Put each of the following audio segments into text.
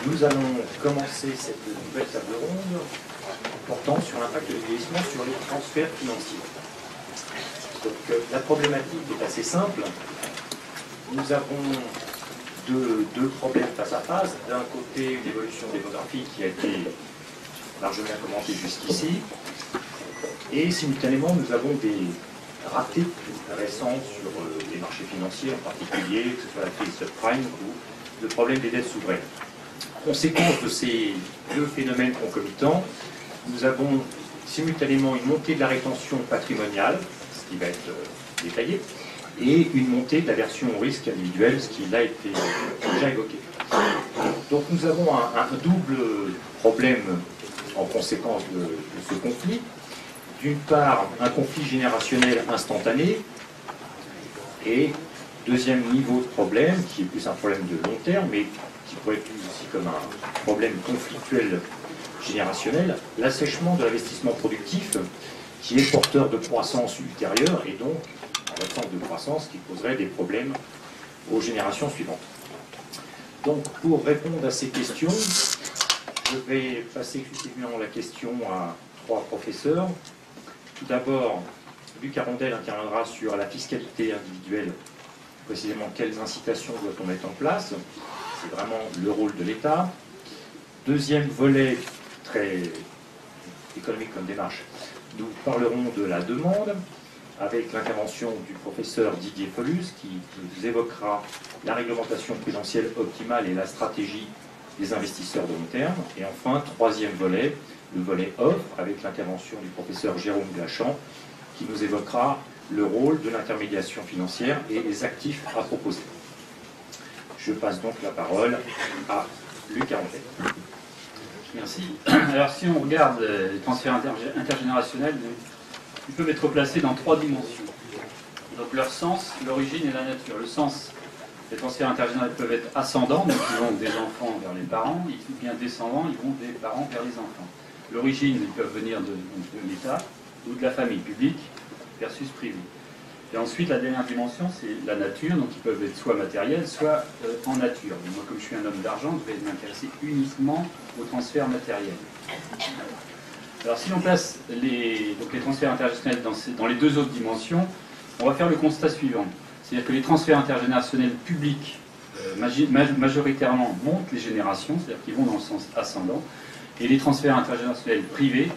Nous allons commencer cette nouvelle table ronde portant sur l'impact du vieillissement sur les transferts financiers. Donc, la problématique est assez simple. Nous avons deux problèmes face à face. D'un côté, une évolution démographique qui a été largement commentée jusqu'ici. Et simultanément, nous avons des ratés récents sur les marchés financiers en particulier, que ce soit la crise subprime ou le problème des dettes souveraines. Conséquence de ces deux phénomènes concomitants, nous avons simultanément une montée de la rétention patrimoniale, ce qui va être détaillé, et une montée de l'aversion au risque individuel, ce qui a été déjà évoqué. Donc nous avons un double problème en conséquence de ce conflit. D'une part, un conflit générationnel instantané, et deuxième niveau de problème, qui est plus un problème de long terme, mais qui pourrait être vu aussi comme un problème conflictuel générationnel, l'assèchement de l'investissement productif, qui est porteur de croissance ultérieure, et donc, en l'absence de croissance, qui poserait des problèmes aux générations suivantes. Donc, pour répondre à ces questions, je vais passer exclusivement la question à trois professeurs. Tout d'abord, Luc Arondel interviendra sur la fiscalité individuelle, précisément quelles incitations doit-on mettre en place. C'est vraiment le rôle de l'État. Deuxième volet, très économique comme démarche, nous parlerons de la demande, avec l'intervention du professeur Didier Follus, qui nous évoquera la réglementation prudentielle optimale et la stratégie des investisseurs de long terme. Et enfin, troisième volet, le volet offre, avec l'intervention du professeur Jérôme Glachan, qui nous évoquera le rôle de l'intermédiation financière et les actifs à proposer. Je passe donc la parole à Luc Arondel. Merci. Alors si on regarde les transferts intergénérationnels, ils peuvent être placés dans trois dimensions. Donc leur sens, l'origine et la nature. Le sens, les transferts intergénérationnels peuvent être ascendants, donc ils vont des enfants vers les parents, ou bien descendants, ils vont des parents vers les enfants. L'origine, ils peuvent venir de l'État ou de la famille publique versus privée. Et ensuite, la dernière dimension, c'est la nature, donc ils peuvent être soit matériels, soit en nature. Et moi, comme je suis un homme d'argent, je vais m'intéresser uniquement aux transferts matériels. Alors, si on place les transferts intergénérationnels dans les deux autres dimensions, on va faire le constat suivant. C'est-à-dire que les transferts intergénérationnels publics, majoritairement, montent les générations, c'est-à-dire qu'ils vont dans le sens ascendant, et les transferts intergénérationnels privés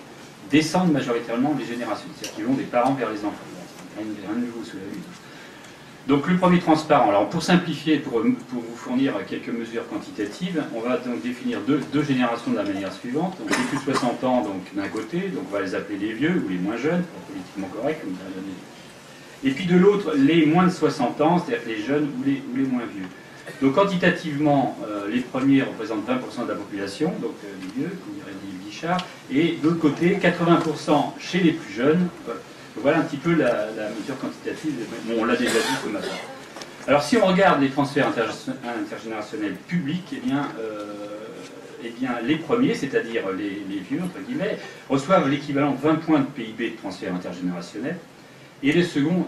descendent majoritairement les générations, c'est-à-dire qu'ils vont des parents vers les enfants. Rien de nouveau sous la lune. Donc le premier transparent, alors pour simplifier, pour vous fournir quelques mesures quantitatives, on va donc définir deux générations de la manière suivante. Donc les plus de 60 ans d'un côté, donc on va les appeler les vieux ou les moins jeunes, pour politiquement correct, comme ça donné. Et puis de l'autre, les moins de 60 ans, c'est-à-dire les jeunes ou les moins vieux. Donc quantitativement, les premiers représentent 20% de la population, donc les vieux, comme dirait Guichard, et de l'autre côté, 80% chez les plus jeunes. Voilà un petit peu la mesure quantitative. Bon, on l'a déjà dit ce matin. Alors si on regarde les transferts intergénérationnels publics, eh bien les premiers, c'est-à-dire les vieux, entre guillemets, reçoivent l'équivalent de 20 points de PIB de transfert intergénérationnel, et les seconds,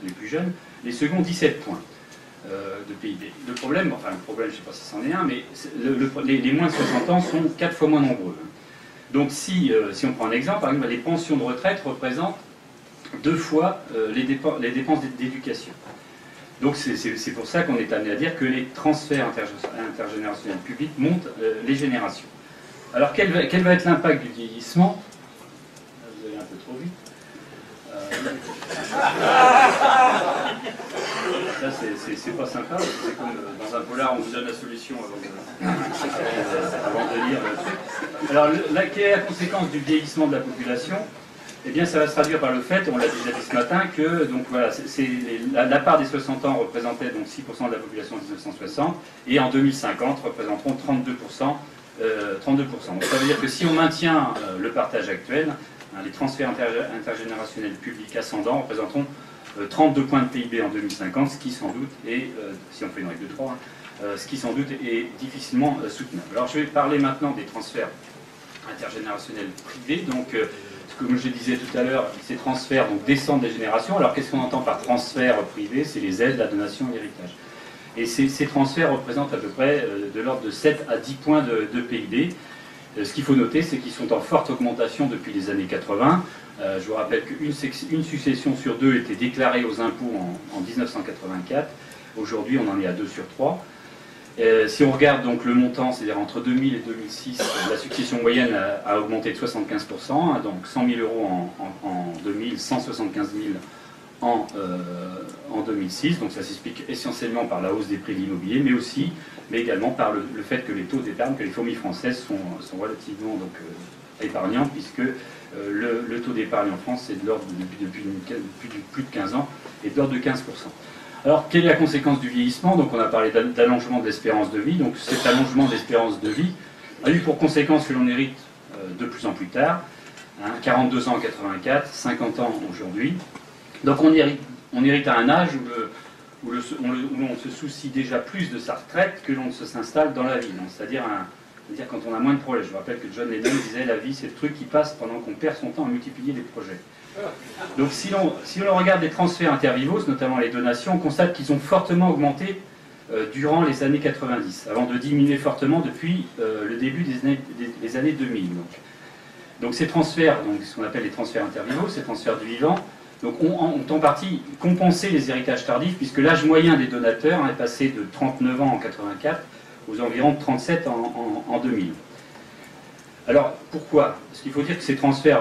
les plus jeunes, les seconds 17 points de PIB. Le problème, je ne sais pas si c'en est un, mais les moins de 60 ans sont 4 fois moins nombreux. Donc si on prend un exemple, par exemple, les pensions de retraite représentent 2 fois les dépenses d'éducation. Donc c'est pour ça qu'on est amené à dire que les transferts intergénérationnels publics montent les générations. Alors quel va être l'impact du vieillissement? Vous allez un peu trop vite. Ça c'est pas sympa, c'est comme dans un polar on vous donne la solution avant de lire le truc. Alors quelle est la conséquence du vieillissement de la population? Eh bien, ça va se traduire par le fait, on l'a déjà dit ce matin, que donc, voilà, la part des 60 ans représentait donc 6% de la population en 1960, et en 2050 représenteront 32%. 32%. Donc, ça veut dire que si on maintient le partage actuel, les transferts intergénérationnels publics ascendants représenteront 32 points de PIB en 2050, ce qui sans doute est, si on fait une règle de 3, ce qui sans doute est difficilement soutenable. Alors, je vais parler maintenant des transferts intergénérationnels privés. Donc, comme je disais tout à l'heure, ces transferts donc, descendent des générations. Alors qu'est-ce qu'on entend par transfert privé? C'est les aides, la donation et l'héritage. Et ces transferts représentent à peu près de l'ordre de 7 à 10 points de PIB. Ce qu'il faut noter, c'est qu'ils sont en forte augmentation depuis les années 80. Je vous rappelle qu'une succession sur 2 était déclarée aux impôts en 1984. Aujourd'hui, on en est à 2 sur 3. Si on regarde donc le montant, c'est-à-dire entre 2000 et 2006, la succession moyenne a augmenté de 75%, donc 100 000 euros en 2000, 175 000 en 2006. Donc ça s'explique essentiellement par la hausse des prix de l'immobilier, mais également par le fait que les taux d'épargne, que les familles françaises sont relativement donc, épargnants, puisque le taux d'épargne en France est de l'ordre, depuis plus de 15 ans, est de l'ordre de 15%. Alors, quelle est la conséquence du vieillissement? Donc, on a parlé d'allongement de l'espérance de vie. Donc, cet allongement de l'espérance de vie a eu pour conséquence que l'on hérite de plus en plus tard, 42 ans en 84, 50 ans aujourd'hui. Donc, on hérite à un âge où l'on se soucie déjà plus de sa retraite que l'on se s'installe dans la vie. C'est-à-dire quand on a moins de projets. Je vous rappelle que John Lennon disait « La vie, c'est le truc qui passe pendant qu'on perd son temps à multiplier les projets ». Donc si l'on regarde les transferts intervivos, notamment les donations, on constate qu'ils ont fortement augmenté durant les années 90, avant de diminuer fortement depuis le début des années 2000. Donc ces transferts, donc ce qu'on appelle les transferts intervivos, ces transferts du vivant, donc ont en partie compensé les héritages tardifs, puisque l'âge moyen des donateurs est passé de 39 ans en 84 aux environs de 37 en 2000. Alors pourquoi? Parce qu'il faut dire que ces transferts,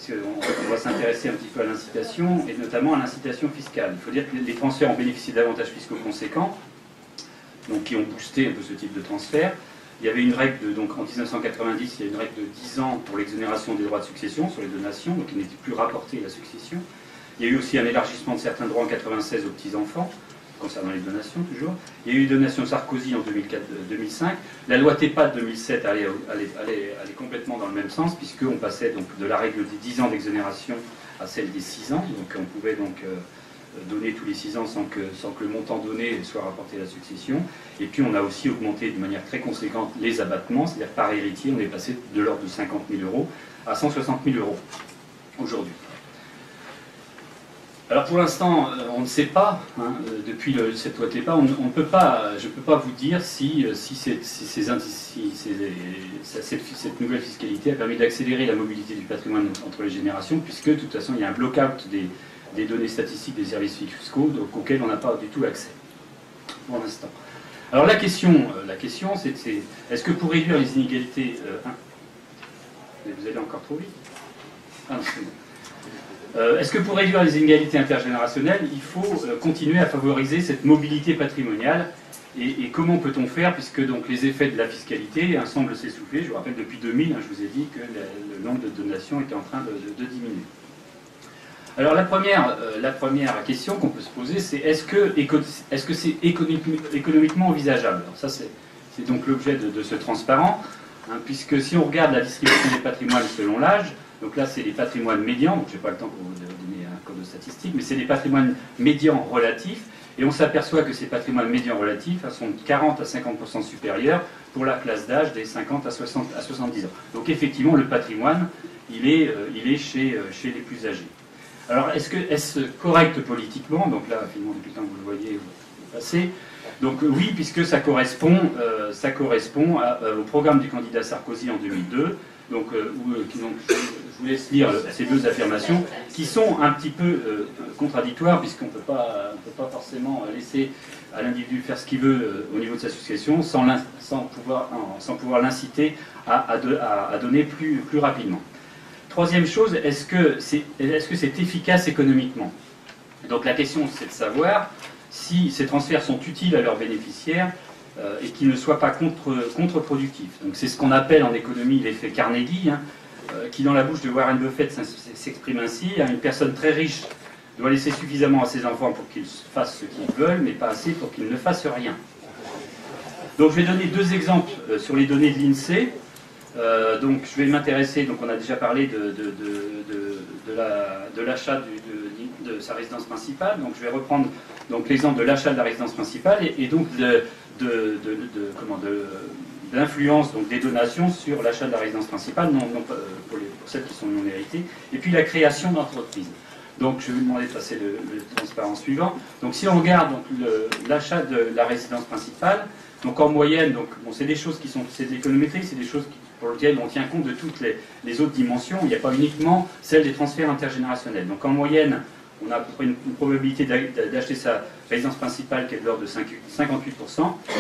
on va s'intéresser un petit peu à l'incitation, et notamment à l'incitation fiscale. Il faut dire que les transferts ont bénéficié d'avantages fiscaux conséquents, donc qui ont boosté un peu ce type de transfert. Il y avait une règle, donc en 1990, il y a une règle de 10 ans pour l'exonération des droits de succession sur les donations, donc il n'était plus rapporté à la succession. Il y a eu aussi un élargissement de certains droits en 1996 aux petits-enfants, concernant les donations toujours. Il y a eu une donation Sarkozy en 2004-2005. La loi TEPA de 2007 allait complètement dans le même sens, puisqu'on passait donc de la règle des 10 ans d'exonération à celle des 6 ans. Donc on pouvait donc donner tous les 6 ans sans que le montant donné soit rapporté à la succession. Et puis on a aussi augmenté de manière très conséquente les abattements, c'est-à-dire par héritier, on est passé de l'ordre de 50 000 euros à 160 000 euros aujourd'hui. Alors pour l'instant, on ne sait pas, depuis cette loi TEPA, je ne peux pas vous dire si cette nouvelle fiscalité a permis d'accélérer la mobilité du patrimoine entre les générations, puisque de toute façon il y a un block-out des données statistiques des services fiscaux auxquels on n'a pas du tout accès pour l'instant. Alors la question c'est est-ce que pour réduire les inégalités... vous allez encore trop vite? Ah non, c'est bon. Est-ce que pour réduire les inégalités intergénérationnelles, il faut continuer à favoriser cette mobilité patrimoniale et comment peut-on faire, puisque donc, les effets de la fiscalité semblent s'essouffler. Je vous rappelle, depuis 2000, je vous ai dit que le nombre de donations était en train de diminuer. Alors la première question qu'on peut se poser, c'est est-ce que c'est économiquement envisageable? Alors, ça c'est donc l'objet de ce transparent, puisque si on regarde la distribution des patrimoines selon l'âge, donc là, c'est les patrimoines médians, donc je n'ai pas le temps pour vous donner un code de statistiques, mais c'est les patrimoines médians relatifs, et on s'aperçoit que ces patrimoines médians relatifs sont de 40 à 50% supérieurs pour la classe d'âge des 50 à 70 ans. Donc effectivement, le patrimoine, il est chez les plus âgés. Alors, est-ce correct politiquement? Donc là, finalement, depuis le temps que vous le voyez, vous passez. Donc oui, puisque ça correspond au programme du candidat Sarkozy en 2002, donc, je vous laisse lire ces deux affirmations qui sont un petit peu contradictoires, puisqu'on ne peut pas forcément laisser à l'individu faire ce qu'il veut au niveau de sa succession sans pouvoir l'inciter à donner plus rapidement. Troisième chose, est-ce que c'est efficace économiquement? Donc la question, c'est de savoir si ces transferts sont utiles à leurs bénéficiaires et qu'ils ne soient pas contre-productifs. Donc c'est ce qu'on appelle en économie l'effet Carnegie, qui dans la bouche de Warren Buffett s'exprime ainsi: une personne très riche doit laisser suffisamment à ses enfants pour qu'ils fassent ce qu'ils veulent, mais pas assez pour qu'ils ne fassent rien. Donc je vais donner deux exemples sur les données de l'INSEE. Donc je vais m'intéresser, donc on a déjà parlé de l'achat de sa résidence principale, donc je vais reprendre l'exemple de l'achat de la résidence principale et donc de l'influence des donations sur l'achat de la résidence principale, pour celles qui sont non héritées, et puis la création d'entreprises. Donc je vais vous demander de passer le transparent suivant. Donc si on regarde l'achat de la résidence principale, donc en moyenne, donc, bon, c'est des choses qui sont, c'est de l'économétrie, c'est des choses pour lesquelles on tient compte de toutes les autres dimensions. Il n'y a pas uniquement celle des transferts intergénérationnels. Donc en moyenne, on a à peu près une probabilité d'acheter sa résidence principale qui est de l'ordre de 58%.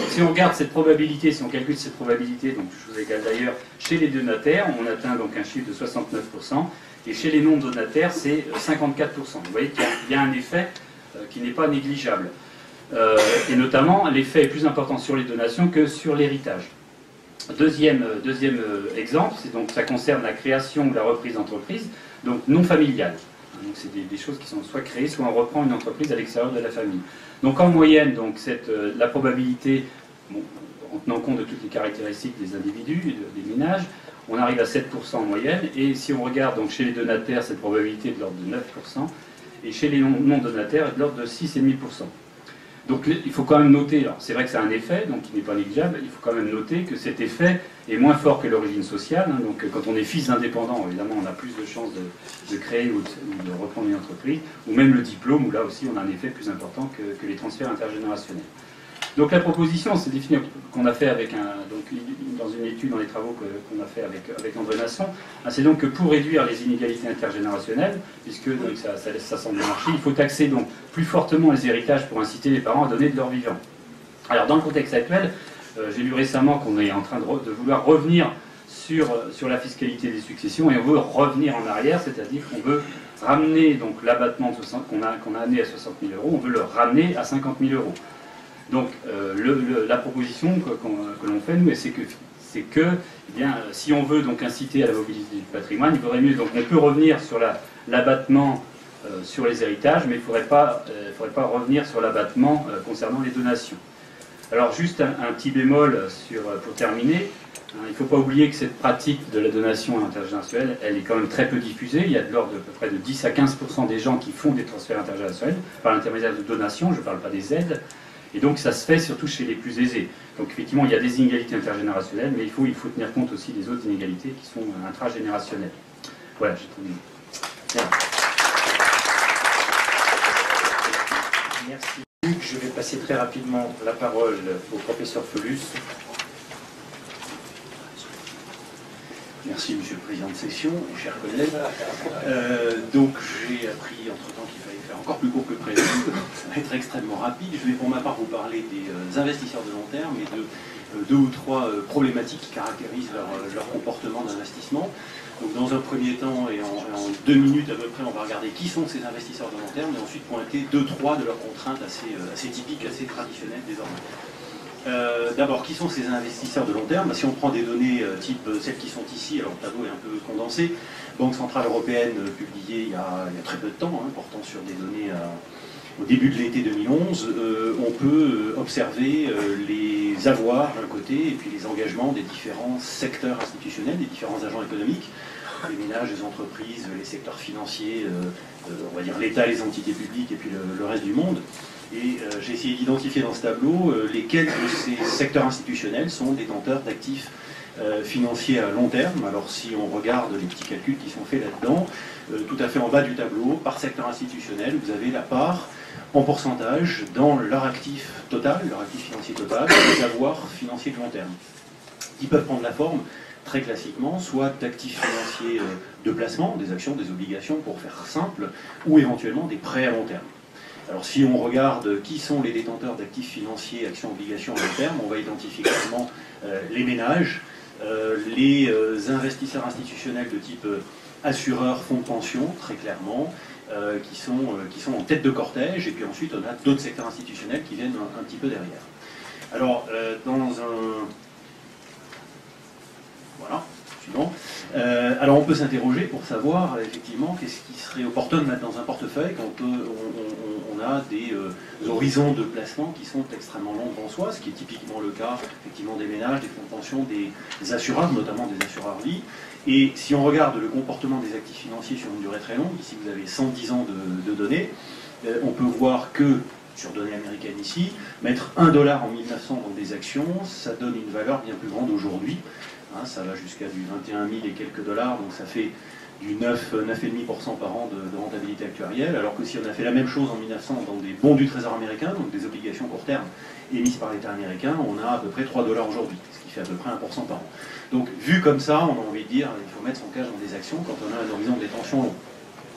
Si on regarde cette probabilité, si on calcule cette probabilité, donc je vous égale d'ailleurs, chez les donataires, on atteint donc un chiffre de 69%, et chez les non-donataires, c'est 54%. Vous voyez qu'il y a un effet qui n'est pas négligeable. Et notamment, l'effet est plus important sur les donations que sur l'héritage. Deuxième exemple, c'est donc ça concerne la création ou la reprise d'entreprise, donc non familiale. Donc c'est des choses qui sont soit créées, soit on reprend une entreprise à l'extérieur de la famille. Donc en moyenne, donc la probabilité, bon, en tenant compte de toutes les caractéristiques des individus et des ménages, on arrive à 7% en moyenne. Et si on regarde donc chez les donataires, cette probabilité est de l'ordre de 9%, et chez les non-donataires est de l'ordre de 6,5%. Donc il faut quand même noter, alors c'est vrai que ça a un effet, donc qui n'est pas négligeable, il faut quand même noter que cet effet est moins fort que l'origine sociale. Hein, donc quand on est fils d'indépendant, évidemment on a plus de chances de créer ou de reprendre une entreprise, ou même le diplôme, où là aussi on a un effet plus important que les transferts intergénérationnels. Donc la proposition, c'est définie qu'on a fait avec dans une étude, dans les travaux qu'on a fait avec André Masson, c'est donc que pour réduire les inégalités intergénérationnelles, puisque donc, ça semble marcher, il faut taxer donc plus fortement les héritages pour inciter les parents à donner de leur vivant. Alors dans le contexte actuel, j'ai lu récemment qu'on est en train de vouloir revenir sur la fiscalité des successions, et on veut revenir en arrière, c'est-à-dire qu'on veut ramener donc l'abattement qu'on a amené à 60 000 €, on veut le ramener à 50 000 €. Donc la proposition que l'on fait, nous, c'est que eh bien, si on veut donc inciter à la mobilité du patrimoine, il faudrait mieux, donc on peut revenir sur l'abattement sur les héritages, mais il ne faudrait pas revenir sur l'abattement concernant les donations. Alors juste un petit bémol pour terminer, hein, il ne faut pas oublier que cette pratique de la donation intergénérationnelle, elle est quand même très peu diffusée. Il y a de l'ordre de peu près de 10 à 15% des gens qui font des transferts intergénérationnels par l'intermédiaire de donations, je ne parle pas des aides. Et donc ça se fait surtout chez les plus aisés. Donc effectivement, il y a des inégalités intergénérationnelles, mais il faut tenir compte aussi des autres inégalités qui sont intragénérationnelles. Voilà, j'ai terminé. Merci Luc. Je vais passer très rapidement la parole au professeur Felus. Merci Monsieur le Président de Session, chers collègues. Donc j'ai appris entre-temps qu'il fallait faire encore plus court que prévu. Ça va être extrêmement rapide. Je vais pour ma part vous parler des investisseurs de long terme et de deux ou trois problématiques qui caractérisent leur comportement d'investissement. Donc dans un premier temps et en 2 minutes à peu près, on va regarder qui sont ces investisseurs de long terme et ensuite pointer 2-3 de leurs contraintes assez typiques, assez traditionnelles désormais. D'abord, qui sont ces investisseurs de long terme? Si on prend des données type celles qui sont ici, alors le tableau est un peu condensé, Banque Centrale Européenne publiée il y a très peu de temps, hein, portant sur des données au début de l'été 2011, on peut observer les avoirs d'un côté et puis les engagements des différents secteurs institutionnels, des différents agents économiques, les ménages, les entreprises, les secteurs financiers, on va dire l'État, les entités publiques et puis le reste du monde. Et j'ai essayé d'identifier dans ce tableau lesquels de ces secteurs institutionnels sont détenteurs d'actifs financiers à long terme. Alors si on regarde les petits calculs qui sont faits là-dedans, tout à fait en bas du tableau, par secteur institutionnel, vous avez la part en pourcentage dans leur actif total, leur actif financier total, des avoirs financiers de long terme, qui peuvent prendre la forme très classiquement, soit d'actifs financiers de placement, des actions, des obligations pour faire simple, ou éventuellement des prêts à long terme. Alors si on regarde qui sont les détenteurs d'actifs financiers, actions, obligations à long terme, on va identifier clairement les ménages, les investisseurs institutionnels de type assureurs, fonds de pension, très clairement, qui sont en tête de cortège, et puis ensuite on a d'autres secteurs institutionnels qui viennent un petit peu derrière. Alors, Voilà, suivant. Alors on peut s'interroger pour savoir effectivement qu'est-ce qui serait opportun de mettre dans un portefeuille quand on a des horizons de placement qui sont extrêmement longs en soi, ce qui est typiquement le cas effectivement des ménages, des fonds de pension, des assureurs, notamment des assureurs vie. Et si on regarde le comportement des actifs financiers sur une durée très longue, ici vous avez 110 ans de données, on peut voir que, sur données américaines ici, mettre $1 en 1900 dans des actions, ça donne une valeur bien plus grande aujourd'hui. hein, ça va jusqu'à du 21 000 et quelques dollars, donc ça fait du 9,5% par an de rentabilité actuarielle, alors que si on a fait la même chose en 1900 dans des bons du Trésor américain, donc des obligations court terme émises par l'État américain, on a à peu près 3 dollars aujourd'hui, ce qui fait à peu près 1% par an. Donc vu comme ça, on a envie de dire il faut mettre son cash dans des actions quand on a un horizon de détention long.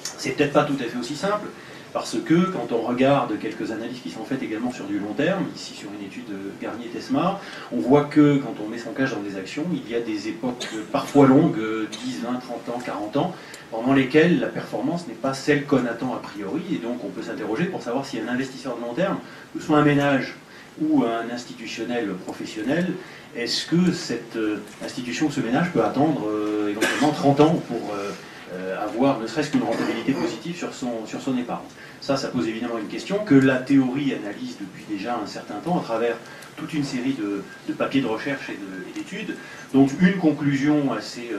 C'est peut-être pas tout à fait aussi simple, parce que quand on regarde quelques analyses qui sont faites également sur du long terme, ici sur une étude de Garnier-Tesma, on voit que quand on met son cash dans des actions, il y a des époques parfois longues, 10, 20, 30 ans, 40 ans, pendant lesquelles la performance n'est pas celle qu'on attend a priori, et donc on peut s'interroger pour savoir si un investisseur de long terme, que ce soit un ménage ou un institutionnel professionnel, est-ce que cette institution ou ce ménage peut attendre éventuellement 30 ans pour avoir ne serait-ce qu'une rentabilité positive sur son épargne. Ça pose évidemment une question que la théorie analyse depuis déjà un certain temps à travers toute une série de papiers de recherche et d'études. Donc une conclusion assez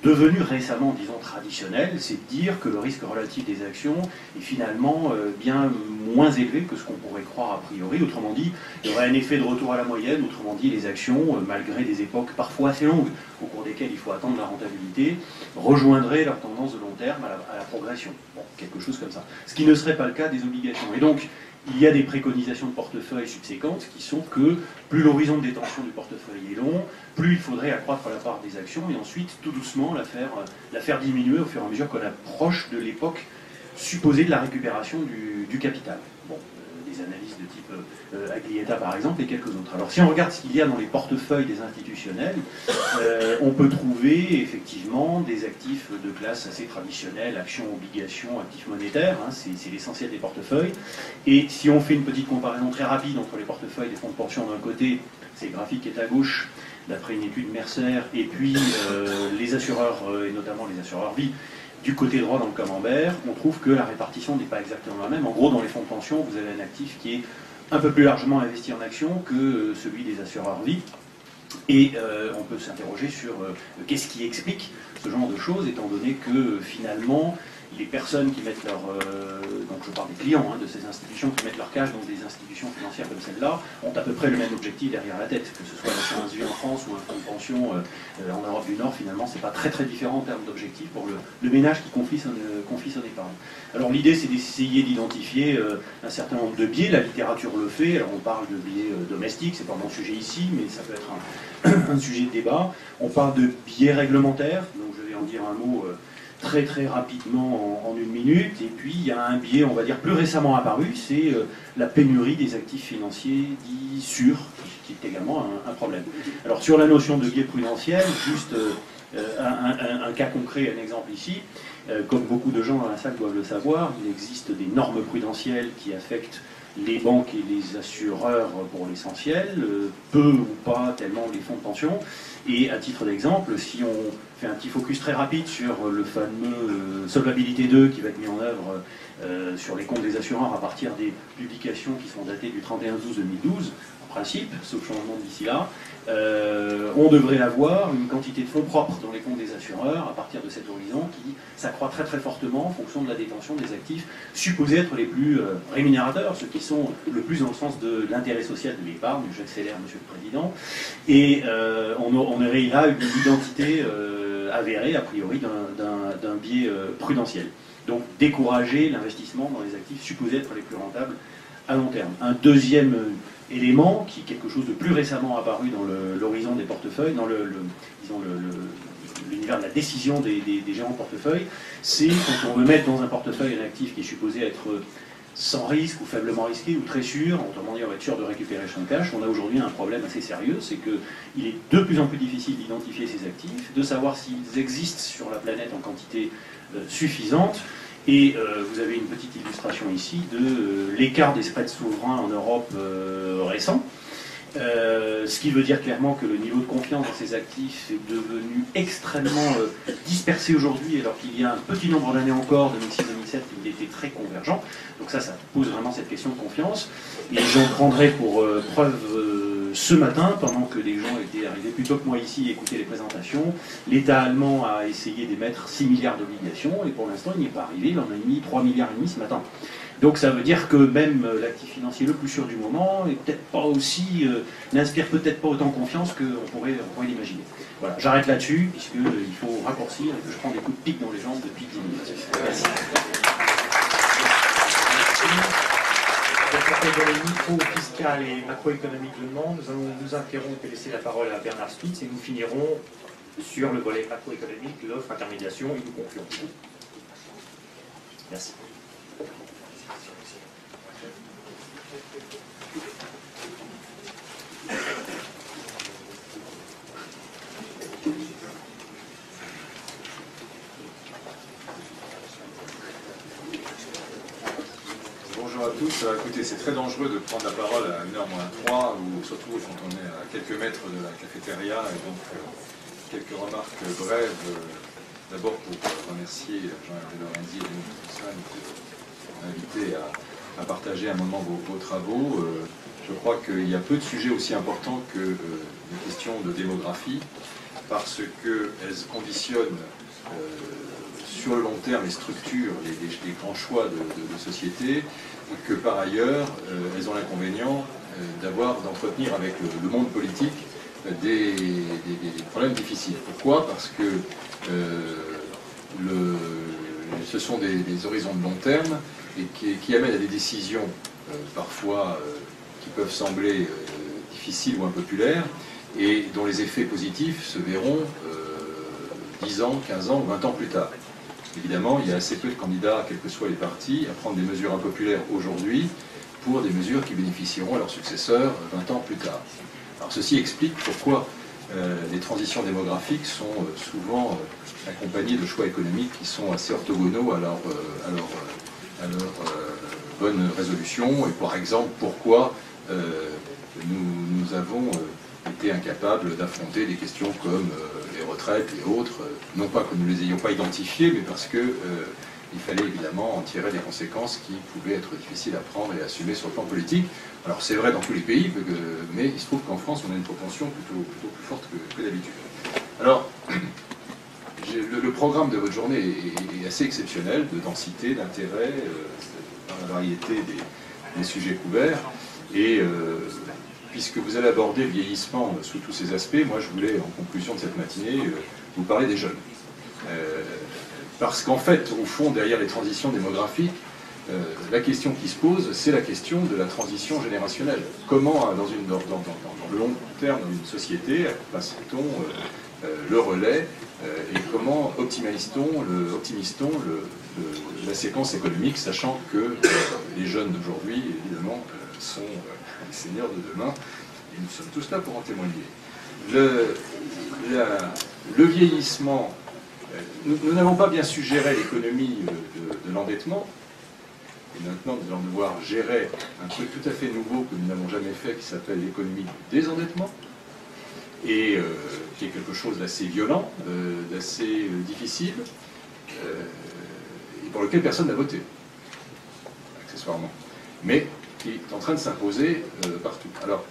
devenue récemment, disons, traditionnelle, c'est de dire que le risque relatif des actions est finalement bien moins élevé que ce qu'on pourrait croire a priori. Autrement dit, il y aurait un effet de retour à la moyenne. Autrement dit, les actions, malgré des époques parfois assez longues, au cours desquelles il faut attendre la rentabilité, rejoindraient leur tendance de long terme à la progression. Bon, quelque chose comme ça. Ce qui ne serait pas le cas des obligations. Et donc, il y a des préconisations de portefeuille subséquentes qui sont que plus l'horizon de détention du portefeuille est long, plus il faudrait accroître la part des actions et ensuite, tout doucement, la faire diminuer au fur et à mesure qu'on approche de l'époque supposée de la récupération du capital. Bon, des analyses de type Aglietta par exemple et quelques autres. Alors si on regarde ce qu'il y a dans les portefeuilles des institutionnels, on peut trouver effectivement des actifs de classe assez traditionnelle, actions, obligations, actifs monétaires, hein, c'est l'essentiel des portefeuilles. Et si on fait une petite comparaison très rapide entre les portefeuilles des fonds de pension d'un côté, c'est le graphique qui est à gauche, d'après une étude Mercer, et puis les assureurs, et notamment les assureurs vie, du côté droit dans le camembert, on trouve que la répartition n'est pas exactement la même. En gros, dans les fonds de pension, vous avez un actif qui est un peu plus largement investi en actions que celui des assureurs vie. Et on peut s'interroger sur qu'est-ce qui explique ce genre de choses, étant donné que finalement, les personnes qui mettent leur... donc je parle des clients de ces institutions qui mettent leur cash dans des institutions financières comme celle-là, ont à peu près le même objectif derrière la tête, que ce soit l'assurance vie en France ou un fonds de pension en Europe du Nord, finalement, c'est pas très très différent en termes d'objectifs pour le ménage qui confie son épargne. Alors l'idée, c'est d'essayer d'identifier un certain nombre de biais, la littérature le fait, alors on parle de biais domestiques, c'est pas mon sujet ici, mais ça peut être un sujet de débat. On parle de biais réglementaires, donc je vais en dire un mot très très rapidement en une minute, et puis il y a un biais, on va dire, plus récemment apparu, c'est la pénurie des actifs financiers dits sûrs, qui est également un problème. Alors sur la notion de biais prudentiel, juste un cas concret, un exemple ici, comme beaucoup de gens dans la salle doivent le savoir, il existe des normes prudentielles qui affectent les banques et les assureurs pour l'essentiel, peu ou pas tellement les fonds de pension. Et à titre d'exemple, si on fait un petit focus très rapide sur le fameux Solvabilité 2 qui va être mis en œuvre sur les comptes des assureurs à partir des publications qui sont datées du 31/12/2012, en principe, sauf changement d'ici là, on devrait avoir une quantité de fonds propres dans les comptes des assureurs à partir de cet horizon qui s'accroît très très fortement en fonction de la détention des actifs supposés être les plus rémunérateurs, ceux qui sont le plus dans le sens de l'intérêt social de l'épargne, j'accélère Monsieur le Président, et on aurait là une identité avérée a priori d'un biais prudentiel. Donc décourager l'investissement dans les actifs supposés être les plus rentables à long terme. Un deuxième élément, qui est quelque chose de plus récemment apparu dans l'horizon des portefeuilles, dans l'univers de la décision des gérants de portefeuille, c'est quand on veut mettre dans un portefeuille un actif qui est supposé être sans risque ou faiblement risqué ou très sûr, autrement dit on va être sûr de récupérer son cash, on a aujourd'hui un problème assez sérieux, c'est qu'il est de plus en plus difficile d'identifier ces actifs, de savoir s'ils existent sur la planète en quantité suffisante. Et vous avez une petite illustration ici de l'écart des spreads souverains en Europe récent. Ce qui veut dire clairement que le niveau de confiance dans ces actifs est devenu extrêmement dispersé aujourd'hui, alors qu'il y a un petit nombre d'années encore, 2006-2007, il était très convergent. Donc ça pose vraiment cette question de confiance. Et j'en prendrai pour preuve ce matin, pendant que des gens étaient arrivés plus tôt que moi ici écouter les présentations, l'État allemand a essayé d'émettre 6 milliards d'obligations, et pour l'instant il n'y est pas arrivé, il en a émis 3,5 milliards ce matin. Donc ça veut dire que même l'actif financier le plus sûr du moment est peut-être pas aussi, n'inspire peut-être pas autant confiance qu'on pourrait l'imaginer. Voilà, j'arrête là-dessus, puisqu'il faut raccourcir et que je prends des coups de pique dans les jambes depuis 10 minutes. Merci. Dans les micros fiscales et macroéconomiques du monde, nous allons nous interrompre et laisser la parole à Bernard Spitz et nous finirons sur le volet macroéconomique, l'offre, intermédiation et nous conclurons. Merci. Bonjour à tous. Écoutez, c'est très dangereux de prendre la parole à 1h moins 3, ou surtout quand on est à quelques mètres de la cafétéria, et donc quelques remarques brèves. D'abord pour remercier Jean-Hervé Lorenzi et Denis Thompson pour m'inviter à partager un moment vos travaux. Je crois qu'il y a peu de sujets aussi importants que les questions de démographie, parce qu'elles conditionnent sur le long terme les structures, les grands choix de société, et que par ailleurs, elles ont l'inconvénient d'entretenir avec le monde politique des problèmes difficiles. Pourquoi? Parce que ce sont des horizons de long terme et qui amènent à des décisions parfois qui peuvent sembler difficiles ou impopulaires, et dont les effets positifs se verront 10 ans, 15 ans ou 20 ans plus tard. Évidemment, il y a assez peu de candidats, quels que soient les partis, à prendre des mesures impopulaires aujourd'hui pour des mesures qui bénéficieront à leurs successeurs 20 ans plus tard. Alors ceci explique pourquoi les transitions démographiques sont souvent accompagnées de choix économiques qui sont assez orthogonaux à leur bonne résolution, et par exemple pourquoi nous avons été incapables d'affronter des questions comme les retraites et autres, non pas que nous ne les ayons pas identifiées, mais parce que il fallait évidemment en tirer des conséquences qui pouvaient être difficiles à prendre et à assumer sur le plan politique. Alors c'est vrai dans tous les pays, mais il se trouve qu'en France on a une propension plutôt plus forte que d'habitude. Alors, le programme de votre journée est assez exceptionnel, de densité, d'intérêt, dans la variété des sujets couverts, et puisque vous allez aborder le vieillissement sous tous ses aspects, moi je voulais, en conclusion de cette matinée, vous parler des jeunes. Parce qu'en fait, au fond, derrière les transitions démographiques, la question qui se pose, c'est la question de la transition générationnelle. Comment, dans le long terme d'une société, passe-t-on le relais, et comment optimise-t-on la séquence économique, sachant que les jeunes d'aujourd'hui, évidemment, sont les seniors de demain, et nous sommes tous là pour en témoigner. Le vieillissement, nous n'avons pas bien su gérer l'économie de l'endettement, et maintenant nous allons devoir gérer un truc tout à fait nouveau que nous n'avons jamais fait, qui s'appelle l'économie du désendettement, et qui est quelque chose d'assez violent, d'assez difficile, et pour lequel personne n'a voté, accessoirement, mais qui est en train de s'imposer partout. Alors,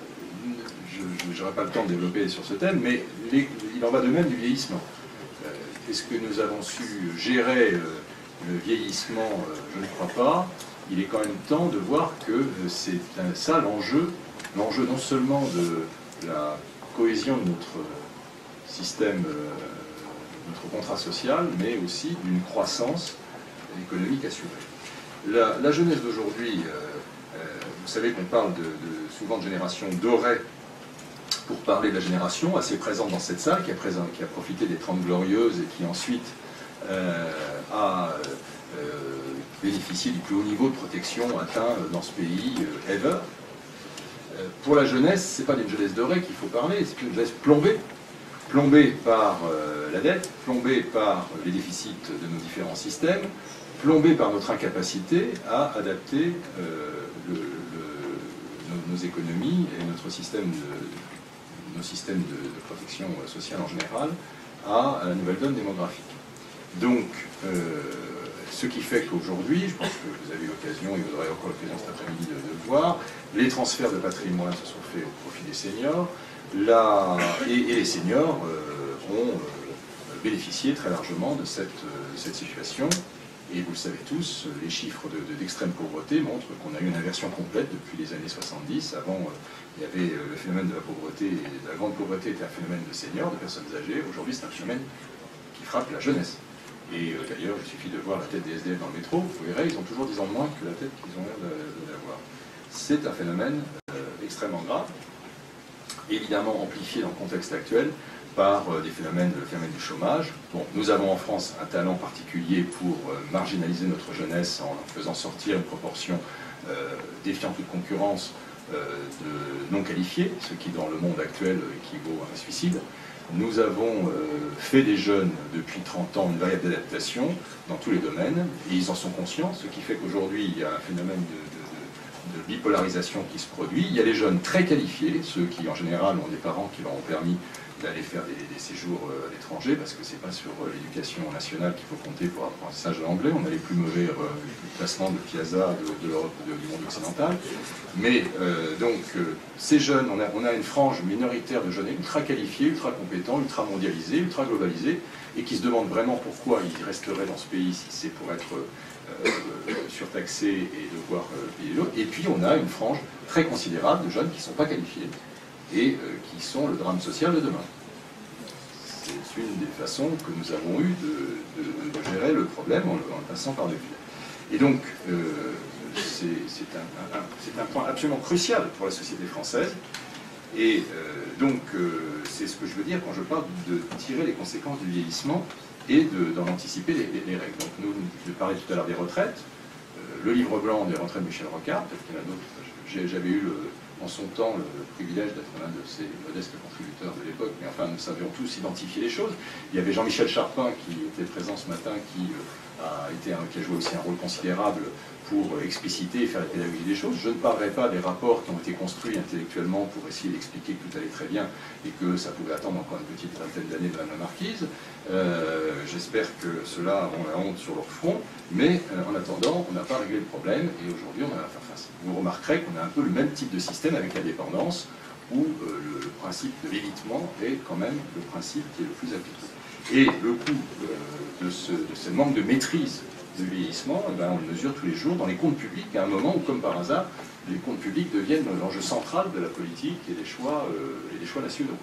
je n'aurai pas le temps de développer sur ce thème, mais il en va de même du vieillissement. Est-ce que nous avons su gérer le vieillissement? Je ne crois pas. Il est quand même temps de voir que c'est ça l'enjeu non seulement de la cohésion de notre système, notre contrat social, mais aussi d'une croissance économique assurée. La jeunesse d'aujourd'hui, vous savez qu'on parle souvent de génération dorée pour parler de la génération assez présente dans cette salle, qui a profité des 30 Glorieuses et qui ensuite a bénéficié du plus haut niveau de protection atteint dans ce pays ever. Pour la jeunesse, ce n'est pas d'une jeunesse dorée qu'il faut parler, c'est une jeunesse plombée par la dette, plombée par les déficits de nos différents systèmes, plombée par notre incapacité à adapter nos économies et nos systèmes de protection sociale en général à la nouvelle donne démographique. Donc, Ce qui fait qu'aujourd'hui, je pense que vous avez eu l'occasion, et vous aurez encore l'occasion cet après-midi de le voir, les transferts de patrimoine se sont faits au profit des seniors, et les seniors ont bénéficié très largement de cette situation. Et vous le savez tous, les chiffres d'extrême pauvreté montrent qu'on a eu une inversion complète depuis les années 70. Avant, il y avait le phénomène de la pauvreté, et de la grande pauvreté était un phénomène de seniors, de personnes âgées. Aujourd'hui, c'est un phénomène qui frappe la jeunesse. Et d'ailleurs, il suffit de voir la tête des SDF dans le métro, vous verrez, ils ont toujours 10 ans de moins que la tête qu'ils ont l'air d'avoir. C'est un phénomène extrêmement grave, évidemment amplifié dans le contexte actuel par des phénomènes du chômage. Bon, nous avons en France un talent particulier pour marginaliser notre jeunesse en faisant sortir une proportion défiant toute concurrence de non qualifiés, ce qui dans le monde actuel équivaut à un suicide. Nous avons fait des jeunes depuis 30 ans une variable d'adaptation dans tous les domaines, et ils en sont conscients, ce qui fait qu'aujourd'hui il y a un phénomène de bipolarisation qui se produit. Il y a les jeunes très qualifiés, ceux qui en général ont des parents qui leur ont permis d'aller faire des séjours à l'étranger, parce que c'est pas sur l'éducation nationale qu'il faut compter pour l'apprentissage de l'anglais. On a les plus mauvais classements de Piazza de l'Europe du monde occidental. Mais ces jeunes, on a une frange minoritaire de jeunes ultra qualifiés, ultra compétents, ultra mondialisés, ultra globalisés, et qui se demandent vraiment pourquoi ils resteraient dans ce pays si c'est pour être surtaxés et devoir payer l'autre. Et puis on a une frange très considérable de jeunes qui ne sont pas qualifiés, et qui sont le drame social de demain. C'est une des façons que nous avons eues de gérer le problème en le passant par-dessus. Et donc, c'est un point absolument crucial pour la société française, et c'est ce que je veux dire quand je parle de tirer les conséquences du vieillissement et d'en anticiper les règles. Donc je parlais tout à l'heure des retraites, le livre blanc des retraites de Michel Rocard, peut-être qu'il y en a d'autres, j'avais eu en son temps le privilège d'être l'un de ses modestes contributeurs de l'époque, mais enfin nous savions tous identifier les choses. Il y avait Jean-Michel Charpin qui était présent ce matin, qui a joué aussi un rôle considérable pour expliciter et faire la pédagogie des choses. Je ne parlerai pas des rapports qui ont été construits intellectuellement pour essayer d'expliquer que tout allait très bien et que ça pouvait attendre encore une petite vingtaine d'années de Madame la Marquise. J'espère que ceux-là auront la honte sur leur front, mais en attendant, on n'a pas réglé le problème, et aujourd'hui, on a affaire face. Vous remarquerez qu'on a un peu le même type de système avec la dépendance, où le principe de l'évitement est quand même le principe qui est le plus appliqué. Et le coût de ce manque de maîtrise du vieillissement, on le mesure tous les jours dans les comptes publics, à un moment où, comme par hasard, les comptes publics deviennent l'enjeu central de la politique et des choix nationaux.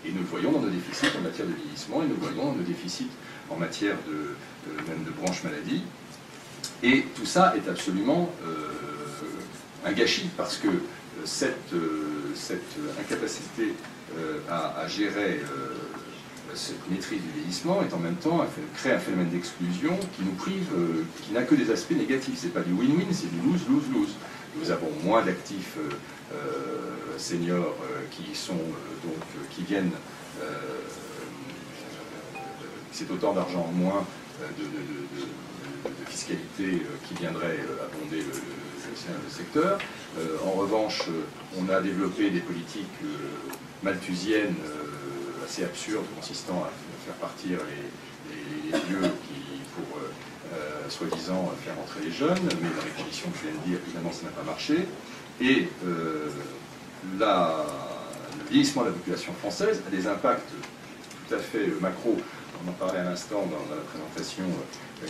Et nous le voyons dans nos déficits en matière de vieillissement, et nous le voyons dans nos déficits en matière même de branche maladie. Et tout ça est absolument un gâchis, parce que cette incapacité à gérer cette maîtrise du vieillissement est en même temps crée un phénomène d'exclusion qui nous prive, qui n'a que des aspects négatifs. C'est pas du win-win, c'est du lose-lose-lose. Nous avons moins d'actifs seniors qui viennent, c'est autant d'argent en moins de fiscalité qui viendrait abonder le secteur. En revanche, on a développé des politiques malthusiennes assez absurdes, consistant à faire partir les vieux pour soi-disant faire entrer les jeunes, mais dans les conditions que je viens de dire, évidemment, ça n'a pas marché. Et le vieillissement de la population française a des impacts tout à fait macro. On en parlait à l'instant dans la présentation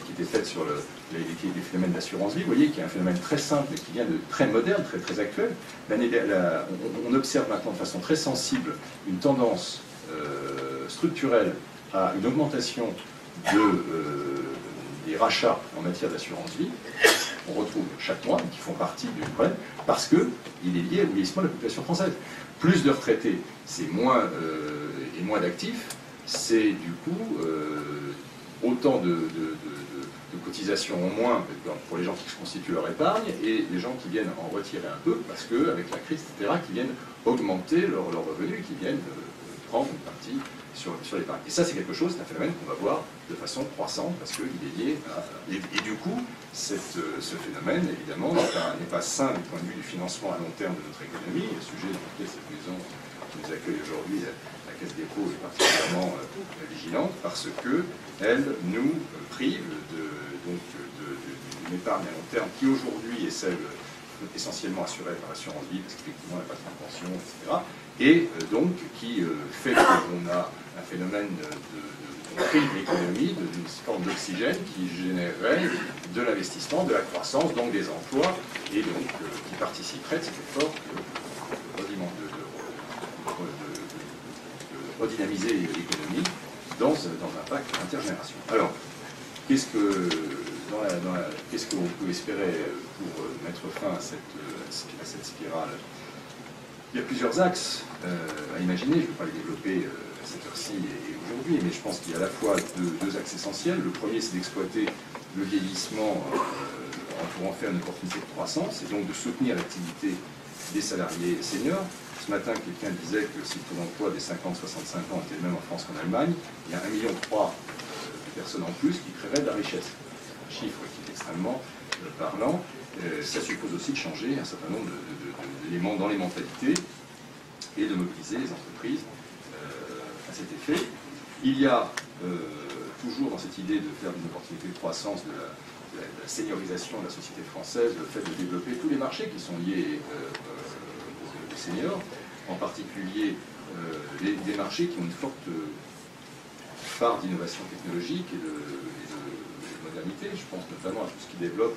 qui était faite sur les phénomènes d'assurance vie. Vous voyez qu'il y a un phénomène très simple et qui vient de très moderne, très actuel. On observe maintenant de façon très sensible une tendance structurelle à une augmentation des rachats en matière d'assurance vie. On retrouve chaque mois, qui font partie du problème, parce qu'il est lié au vieillissement de la population française. Plus de retraités, c'est moins et moins d'actifs, c'est du coup autant de cotisations en moins pour les gens qui constituent leur épargne et les gens qui viennent en retirer un peu parce qu'avec la crise, etc., qui viennent augmenter leurs revenus, qui viennent prendre une partie sur l'épargne. Et ça, c'est quelque chose, c'est un phénomène qu'on va voir de façon croissante parce qu'il est lié à... Et du coup, ce phénomène, évidemment, n'est pas sain du point de vue du financement à long terme de notre économie. Le sujet dans lequel cette maison qui nous accueille aujourd'hui, la la Caisse des dépôts est particulièrement vigilante parce qu'elle nous prive d'une épargne à long terme qui aujourd'hui est celle essentiellement assurée par l'assurance vie, parce qu'effectivement, elle n'a pas de pension, etc. Et donc qui fait qu'on a un phénomène de prive l'économie, d'une forme d'oxygène qui générerait de l'investissement, de la croissance, donc des emplois, et donc qui participerait de cet effort de redynamiser l'économie dans un pacte intergénération. Alors, qu'est-ce qu'on peut espérer pour mettre fin à cette spirale? Il y a plusieurs axes à imaginer, je ne vais pas les développer à cette heure-ci et aujourd'hui, mais je pense qu'il y a à la fois deux axes essentiels. Le premier, c'est d'exploiter le vieillissement pour en faire une opportunité de croissance, et donc de soutenir l'activité des salariés seniors. Ce matin, quelqu'un disait que si le taux d'emploi des 50-65 ans était le même en France qu'en Allemagne, il y a 1,3 million de personnes en plus qui créeraient de la richesse. Un chiffre qui est extrêmement parlant. Ça suppose aussi de changer un certain nombre d'éléments dans les mentalités et de mobiliser les entreprises à cet effet. Il y a toujours dans cette idée de faire une opportunité de croissance de la seniorisation de la société française, le fait de développer tous les marchés qui sont liés aux seniors, en particulier des marchés qui ont une forte part d'innovation technologique et de modernité. Je pense notamment à tout ce qui développe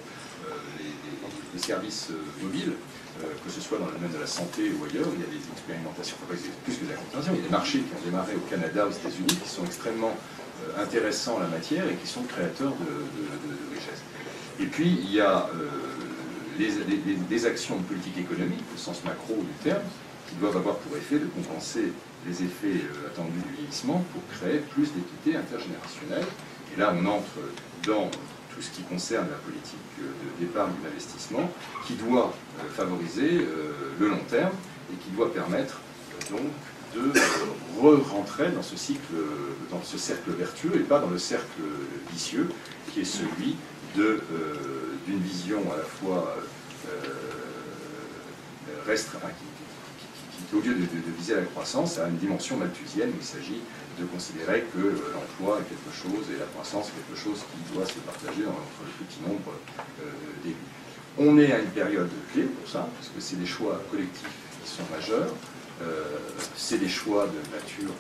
les services mobiles, que ce soit dans le domaine de la santé ou ailleurs. Il y a des expérimentations, plus que des expérimentations, il y a des marchés qui ont démarré au Canada, aux États-Unis, qui sont extrêmement intéressants en la matière et qui sont créateurs de richesses. Et puis, il y a des actions de politique économique, au sens macro du terme, qui doivent avoir pour effet de compenser les effets attendus du vieillissement pour créer plus d'équité intergénérationnelle. Et là, on entre dans tout ce qui concerne la politique d'épargne et d'investissement, qui doit favoriser le long terme et qui doit permettre donc de re-rentrer dans ce cycle, dans ce cercle vertueux et pas dans le cercle vicieux qui est celui d'une vision à la fois restreinte, qui au lieu de viser la croissance, a une dimension malthusienne où il s'agit de considérer que l'emploi est quelque chose et la croissance est quelque chose qui doit se partager entre le plus petit nombre d'élus. On est à une période clé pour ça, parce que c'est des choix collectifs qui sont majeurs, c'est des choix de nature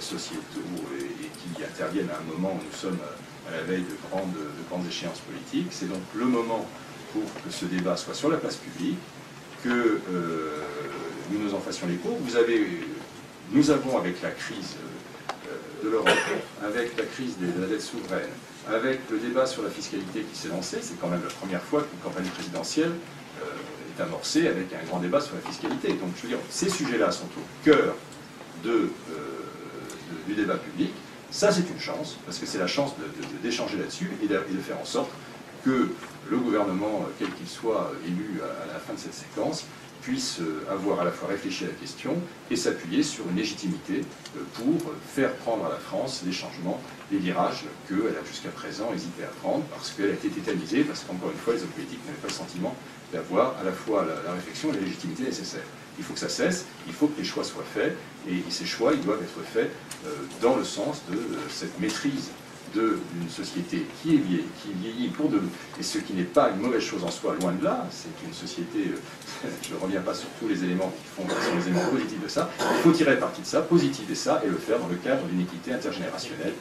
sociétaux et qui interviennent à un moment où nous sommes à la veille de grandes échéances politiques. C'est donc le moment pour que ce débat soit sur la place publique, que nous nous en fassions l'écho. Nous avons, avec la crise de l'Europe, avec la crise de la dette souveraine, avec le débat sur la fiscalité qui s'est lancé, c'est quand même la première fois qu'une campagne présidentielle est amorcée avec un grand débat sur la fiscalité. Donc, je veux dire, ces sujets-là sont au cœur du débat public. Ça, c'est une chance, parce que c'est la chance d'échanger là-dessus et de faire en sorte que le gouvernement, quel qu'il soit élu à la fin de cette séquence, puisse avoir à la fois réfléchi à la question et s'appuyer sur une légitimité pour faire prendre à la France les changements, les virages qu'elle a jusqu'à présent hésité à prendre, parce qu'elle a été tétanisée, parce qu'encore une fois, les hommes politiques n'avaient pas le sentiment d'avoir à la fois la réflexion et la légitimité nécessaire. Il faut que ça cesse, il faut que les choix soient faits, et ces choix, ils doivent être faits dans le sens de cette maîtrise d'une société qui vieillit pour de... Et ce qui n'est pas une mauvaise chose en soi, loin de là, c'est une société, je ne reviens pas sur tous les éléments qui sont les éléments positifs de ça, il faut tirer parti de ça, positiver ça, et le faire dans le cadre d'une équité intergénérationnelle,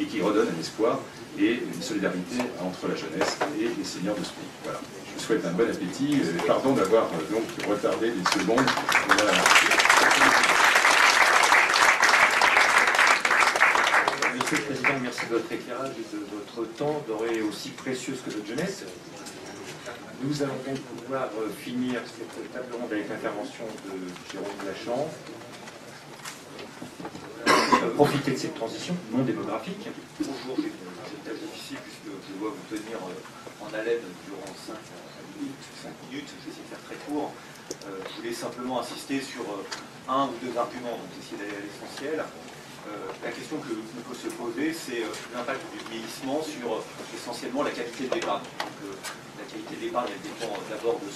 et qui redonne un espoir et une solidarité entre la jeunesse et les seniors de ce pays. Voilà. Je vous souhaite un bon appétit, pardon d'avoir donc retardé d'une seconde. Monsieur le Président, merci de votre éclairage et de votre temps, denrée aussi précieuse que notre jeunesse. Nous allons donc pouvoir finir cette table ronde avec l'intervention de Jérôme Lachan. Profiter de cette transition non démographique. Bonjour, j'ai une tâche difficile puisque je dois vous tenir en haleine durant 5 minutes. Je vais essayer de faire très court. Je voulais simplement insister sur un ou deux arguments, donc essayer d'aller à l'essentiel. La question que l'on peut se poser, c'est l'impact du vieillissement sur essentiellement la qualité de l'épargne. La qualité de l'épargne, elle dépend d'abord des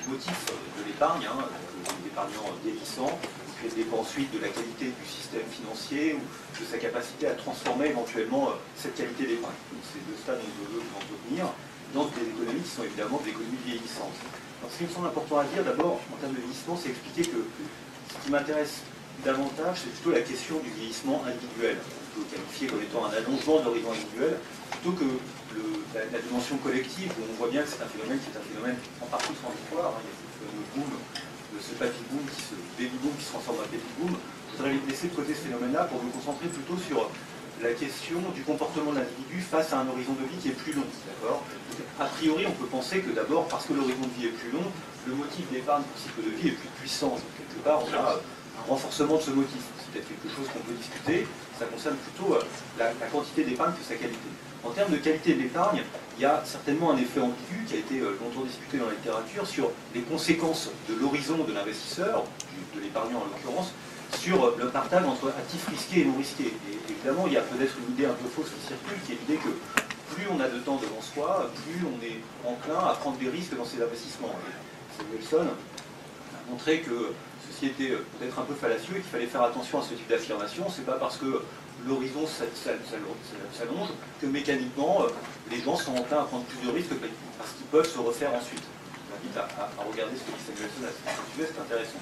motifs de l'épargne, des épargnants vieillissants, puis elle dépend ensuite de la qualité du système financier ou de sa capacité à transformer éventuellement cette qualité d'épargne. Donc c'est de ça dont je veux vous entretenir dans des économies qui sont évidemment des économies vieillissantes. Alors, ce qui me semble important à dire d'abord en termes de vieillissement, c'est expliquer que ce qui m'intéresse davantage, c'est plutôt la question du vieillissement individuel. On peut qualifier comme étant un allongement de l'horizon individuel, plutôt que la dimension collective, où on voit bien que c'est un phénomène qui est un phénomène en partie transitoire. Il y a ce boom, ce baby boom qui se transforme en baby boom. Je voudrais laisser de côté ce phénomène-là pour me concentrer plutôt sur la question du comportement de l'individu face à un horizon de vie qui est plus long. A priori, on peut penser que d'abord, parce que l'horizon de vie est plus long, le motif d'épargne pour cycle de vie est plus puissant. Donc, quelque part, on a un renforcement de ce motif. C'est peut-être quelque chose qu'on peut discuter. Ça concerne plutôt la quantité d'épargne que sa qualité. En termes de qualité de l'épargne, il y a certainement un effet ambigu qui a été longtemps discuté dans la littérature sur les conséquences de l'horizon de l'investisseur, de l'épargnant en l'occurrence, sur le partage entre actifs risqués et non risqués. Et évidemment, il y a peut-être une idée un peu fausse qui circule, qui est l'idée que plus on a de temps devant soi, plus on est enclin à prendre des risques dans ses investissements. Et Wilson a montré que ceci était peut-être un peu fallacieux et qu'il fallait faire attention à ce type d'affirmation. C'est pas parce que l'horizon s'allonge que mécaniquement les gens sont enclins à prendre plus de risques parce qu'ils peuvent se refaire ensuite. Je vous invite à regarder ce que dit Samuelson à ce sujet, c'est intéressant.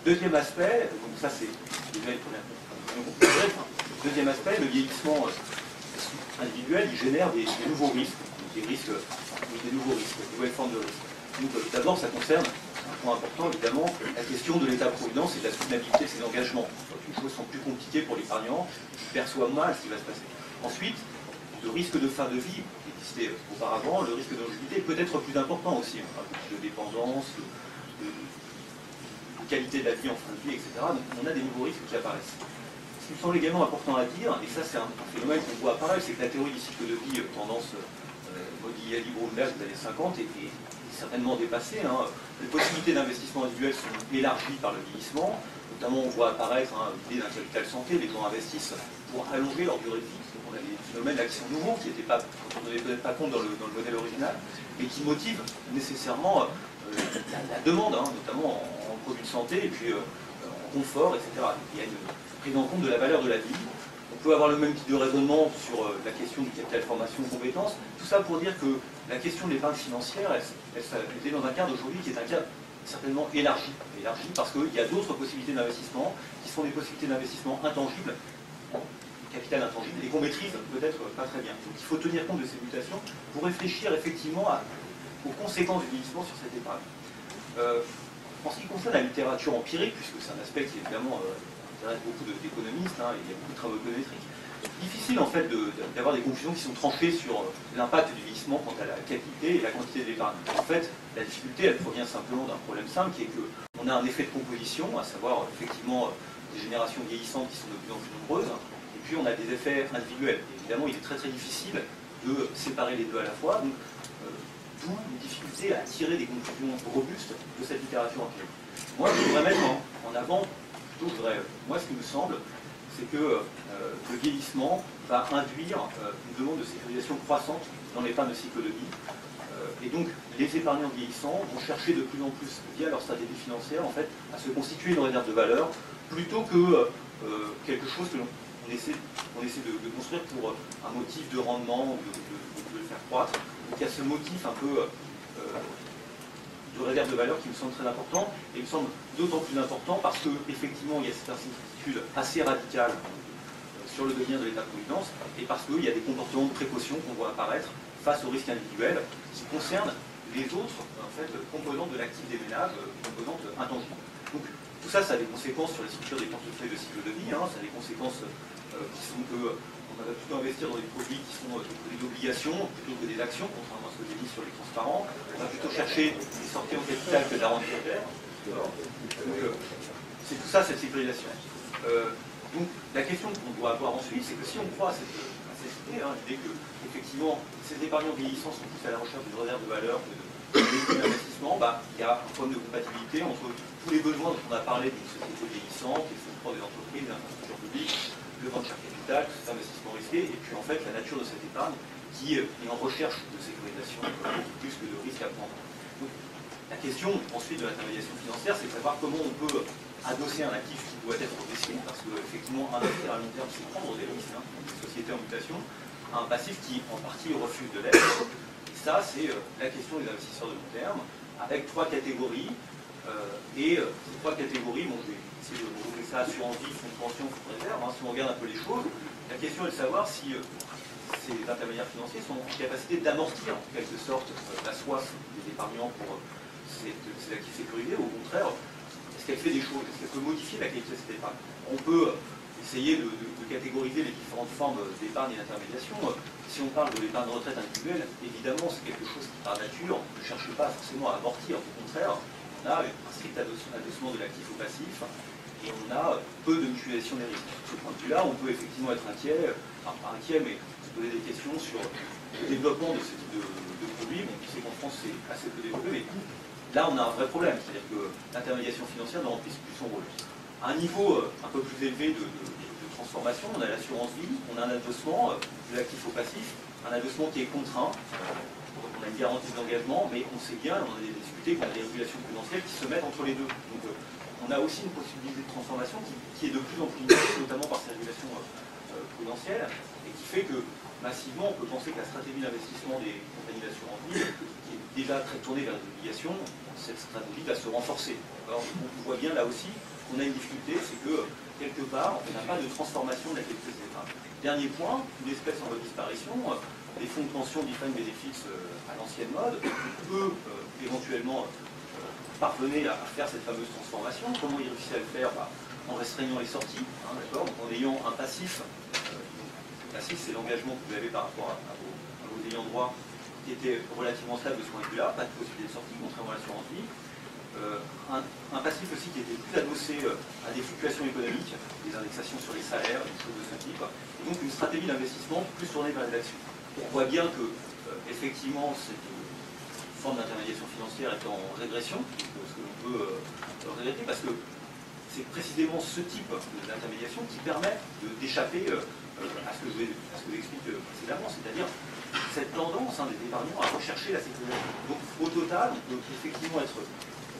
Deuxième aspect, donc ça c'est déjà une première. Deuxième aspect, le vieillissement individuel, il génère des nouveaux risques, des nouvelles formes de risques. Donc d'abord, ça concerne un point important, évidemment, la question de l'état-providence et de la soutenabilité de ses engagements. Donc, les choses sont plus compliquées pour l'épargnant, qui perçoit mal ce qui va se passer. Ensuite, le risque de fin de vie, qui existait auparavant, le risque de longévité peut être plus important aussi, de dépendance, de qualité de la vie en fin de vie, etc. Donc on a des nouveaux risques qui apparaissent. Ce qui me semble également important à dire, et ça c'est un phénomène qu'on voit apparaître, c'est que la théorie du cycle de vie, tendance Modigliani Bromberg des années 50, est certainement dépassée. Les possibilités d'investissement individuel sont élargies par le vieillissement. Notamment, on voit apparaître l'idée d'un capital santé. Les gens investissent pour allonger leur durée de vie. Donc, on a des phénomènes là qui sont nouveaux, qui n'étaient pas, dont on n'avait peut-être pas compte dans le modèle original, mais qui motivent nécessairement la demande, notamment en produits de santé et puis en confort, etc. Il y a une prise en compte de la valeur de la vie. On peut avoir le même type de raisonnement sur la question du capital formation compétences. Tout ça pour dire que la question de l'épargne financière, elle est dans un cadre aujourd'hui qui est un cadre certainement élargi parce qu'il y a d'autres possibilités d'investissement qui sont des possibilités d'investissement intangibles, capital intangible, et qu'on maîtrise peut-être pas très bien. Donc il faut tenir compte de ces mutations pour réfléchir effectivement aux conséquences du vieillissement sur cette épargne. En ce qui concerne la littérature empirique, puisque c'est un aspect qui évidemment intéresse beaucoup d'économistes, il y a beaucoup de travaux économétriques, difficile en fait d'avoir des conclusions qui sont tranchées sur l'impact du vieillissement quant à la qualité et la quantité de l'épargne. En fait, la difficulté, elle provient simplement d'un problème simple qui est qu'on a un effet de composition, à savoir effectivement des générations vieillissantes qui sont de plus en plus nombreuses, et puis on a des effets individuels. Et évidemment, il est très très difficile de séparer les deux à la fois, donc d'où une difficulté à tirer des conclusions robustes de cette littérature empirique. Moi, je voudrais mettre en avant, moi ce qui me semble, c'est que le vieillissement va induire une demande de sécurisation croissante dans l'épargne de cycle de vie. Et donc, les épargnants vieillissants vont chercher de plus en plus, via leur stratégie financière, en fait, à se constituer une réserve de valeur, plutôt que quelque chose que l'on essaie de construire pour un motif de rendement ou de le faire croître. Donc, il y a ce motif un peu de réserve de valeur qui me semble très important, et il me semble d'autant plus important parce qu'effectivement, il y a cette incertitude assez radicale sur le devenir de l'État-providence, et parce qu'il y a des comportements de précaution qu'on voit apparaître face aux risques individuels qui concernent les autres composantes de l'actif des ménages, composantes intangibles. Donc tout ça, ça a des conséquences sur les structures des portefeuilles de cycle de vie, ça a des conséquences qui sont que on va plutôt investir dans des produits qui sont des obligations plutôt que des actions, contrairement à ce que j'ai dit sur les transparents. On va plutôt chercher des sorties en capital que de la rente hypothèque. C'est tout ça, cette sécurisation. Donc la question qu'on doit avoir ensuite, c'est que si on croit à cette idée, l'idée que effectivement ces épargnants vieillissants sont tous à la recherche d'une réserve de valeur, d'investissement, il y a un problème de compatibilité entre tous les besoins dont on a parlé d'une société vieillissante, les fonds des entreprises, des infrastructures publiques, le venture capital, tout cet investissement risqué, et puis en fait la nature de cette épargne qui est en recherche de sécurisation plus que de risque à prendre. Donc, la question ensuite de l'intermédiation financière, c'est de savoir comment on peut adosser un actif qui doit être risqué, parce qu'effectivement, investir à long terme, c'est prendre des risques, hein, une société en mutation, à un passif qui, en partie, refuse de l'être. Et ça, c'est la question des investisseurs de long terme, avec trois catégories. Et ces trois catégories, bon, je vais essayer de regrouper ça, assurance vie, fonds de pension, fonds de réserve. Hein, si on regarde un peu les choses, la question est de savoir si ces intermédiaires financiers sont en capacité d'amortir, en quelque sorte, la soif des épargnants pour ces actifs sécurisés, ou au contraire, est-ce qu'elle fait des choses, est-ce qu'elle peut modifier la qualité de cette épargne? On peut essayer de catégoriser les différentes formes d'épargne et d'intermédiation. Si on parle de l'épargne de retraite individuelle, évidemment, c'est quelque chose qui, par nature, ne cherche pas forcément à amortir. Au contraire, on a un strict adossement de l'actif au passif et on a peu de mutualisation des risques. De ce point de vue-là, on peut effectivement être inquiet, enfin pas inquiet, mais se poser des questions sur le développement de ce type de produits. Bon, on sait qu'en France, c'est assez peu développé, mais là, on a un vrai problème, c'est-à-dire que l'intermédiation financière ne remplit plus son rôle. À un niveau un peu plus élevé de transformation, on a l'assurance vie, on a un adossement de l'actif au passif, un adossement qui est contraint. On a une garantie d'engagement, mais on sait bien, on en a discuté, qu'on a des régulations prudentielles qui se mettent entre les deux. Donc on a aussi une possibilité de transformation qui est de plus en plus limitée, notamment par ces régulations prudentielles, et qui fait que massivement, on peut penser que la stratégie d'investissement des compagnies d'assurance vie, qui est déjà très tournée vers les obligations, cette stratégie va se renforcer. Alors on voit bien là aussi qu'on a une difficulté, c'est que quelque part, on n'a pas de transformation de la qualité des épargnes. Dernier point, une espèce en voie de disparition, les fonds de pension defined benefits à l'ancienne mode peut éventuellement parvenir à faire cette fameuse transformation. Comment il réussit à le faire? En restreignant les sorties, hein, d'accord, en ayant un passif. Le passif, c'est l'engagement que vous avez par rapport à vos ayants droit qui était relativement stable de ce point de vue-là, pas de possibilité de sortie, contrairement à l'assurance vie. Un passif aussi qui était plus adossé à des fluctuations économiques, des indexations sur les salaires, des choses de ce type, et donc une stratégie d'investissement plus tournée vers les actions. On voit bien que, effectivement, cette forme d'intermédiation financière est en régression, ce que l'on peut regretter, parce que c'est précisément ce type d'intermédiation qui permet d'échapper à ce que je vous explique précédemment, c'est-à-dire cette tendance des épargnants à rechercher la sécurité. Donc au total, on peut effectivement être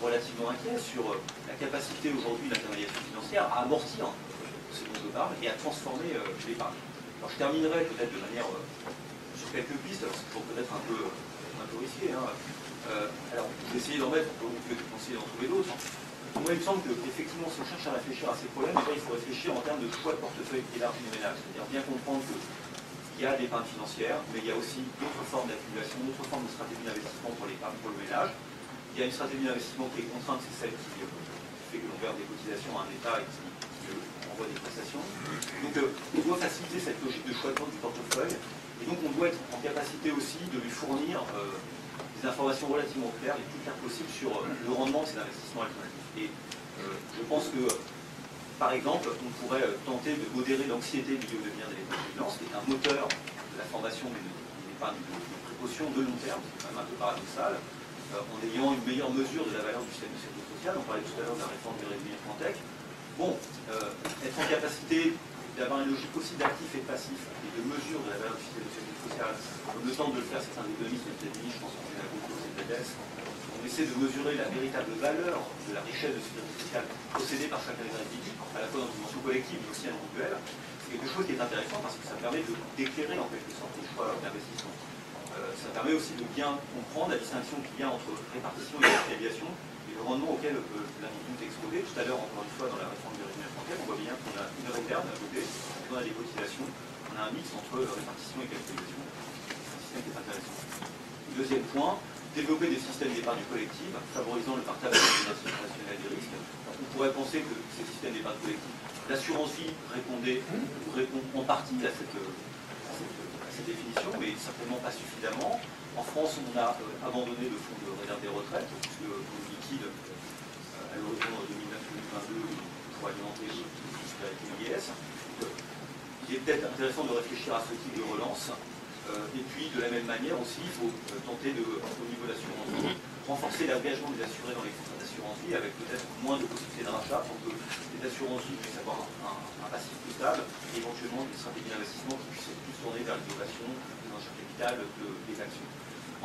relativement inquiet sur la capacité aujourd'hui de l'intermédiation financière à amortir ce dont je parle et à transformer l'épargne. Alors je terminerai peut-être de manière sur quelques pistes, c'est toujours peut-être un peu risqué. Hein. Alors je vais essayer d'en mettre, vous pouvez essayer d'en trouver d'autres. Moi il me semble qu'effectivement si on cherche à réfléchir à ces problèmes, il faut réfléchir en termes de choix de portefeuille élargi du ménage, c'est-à-dire bien comprendre qu'il y a l'épargne financière, mais il y a aussi d'autres formes d'accumulation, d'autres formes de stratégie d'investissement pour l'épargne, pour le ménage. Il y a une stratégie d'investissement qui est contrainte, c'est celle qui fait que l'on verse des cotisations à un État et qui envoie des prestations. Donc on doit faciliter cette logique de choix de du portefeuille, et donc on doit être en capacité aussi de lui fournir des informations relativement claires, les plus claires possibles sur le rendement de ces investissements alternatifs. Et je pense que, par exemple, on pourrait tenter de modérer l'anxiété liée au devenir des finances, qui est un moteur de la formation d'une épargne de précaution de long terme, c'est quand même un peu paradoxal, en ayant une meilleure mesure de la valeur du système de sécurité sociale. On parlait tout à l'heure de la réforme du régime Fantech. Bon, être en capacité d'avoir une logique aussi d'actif et de passif et de mesure de la valeur du système de sécurité sociale, comme le temps de le faire certains économistes aux États-Unis, je pense en général aux États-Unis, on essaie de mesurer la véritable valeur de la richesse de sécurité sociale possédée par chacun des individus, à la fois dans une dimension collective mais aussi individuelle. C'est quelque chose qui est intéressant parce que ça permet d'éclairer en quelque sorte les choix d'investissement. Ça permet aussi de bien comprendre la distinction qu'il y a entre répartition et capitalisation et le rendement auquel l'individu est exposé. Tout à l'heure, encore une fois, dans la réforme du régime français, on voit bien qu'on a une heure interne à côté, on a des cotisations, on a un mix entre répartition et capitalisation. C'est un système qui est intéressant. Deuxième point, développer des systèmes d'épargne collective, favorisant le partage de l'organisation internationale des risques. On pourrait penser que ces systèmes d'épargne collective, l'assurance vie répond en partie à cette définition, mais certainement pas suffisamment. En France, on a abandonné le fonds de réserve des retraites, puisque le liquide, à l'horizon 2009-2022, pour alimenter l'IS. Il est peut-être intéressant de réfléchir à ce type de relance. Et puis, de la même manière aussi, il faut tenter au niveau de l'assurance vie, renforcer l'engagement des assurés dans les contrats d'assurance vie, avec peut-être moins de possibilités de rachat, pour que les assurances vie puissent avoir un passif plus stable, et éventuellement des stratégies d'investissement qui puissent plus tourner vers l'innovation, les enchères capitales, des actions.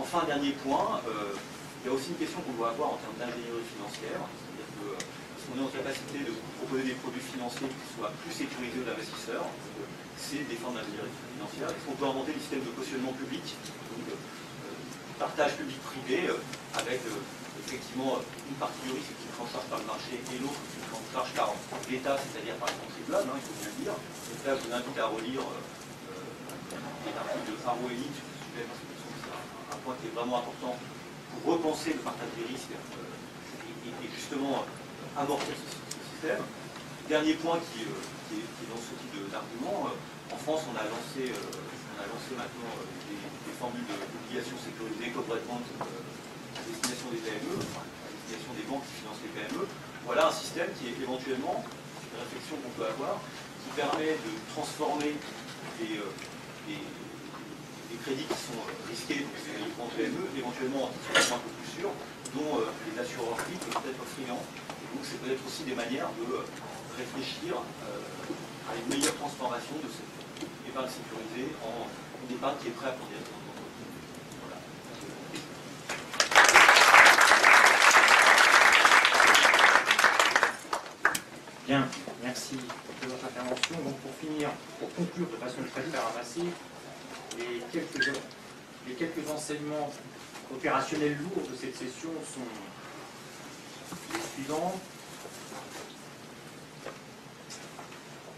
Enfin, dernier point, il y a aussi une question qu'on doit avoir en termes d'ingénierie financière, c'est-à-dire que parce qu'on est en capacité de proposer des produits financiers qui soient plus sécurisés aux investisseurs, c'est défendre l'intégrité financière. Est-ce qu'on peut inventer des systèmes de cautionnement public, donc partage public-privé, avec effectivement une partie du risque qui est prise en charge par le marché et l'autre qui est prise en charge par l'État, c'est-à-dire par le contribuable, il faut bien le dire. Et là, je vous invite à relire les articles de Haro Elite sur ce sujet, parce que c'est un point qui est vraiment important pour repenser le partage des risques et justement amortir ce système. Dernier point qui est dans ce type d'argument, en France on a lancé maintenant des formules d'obligations sécurisées, corporate bonds, à destination des PME, à destination des banques qui financent les PME. Voilà un système qui est éventuellement, une réflexion qu'on peut avoir, qui permet de transformer des crédits qui sont risqués, donc c'est uniquement PME, éventuellement en titres un peu plus sûrs, dont les assureurs peuvent être friands. Donc c'est peut-être aussi des manières de réfléchir à une meilleure transformation de cette épargne sécurisée en une épargne qui est prête à produire. Voilà. Bien, merci de votre intervention. Donc pour finir, pour conclure de façon très ramassée, les quelques enseignements opérationnels lourds de cette session sont les suivants.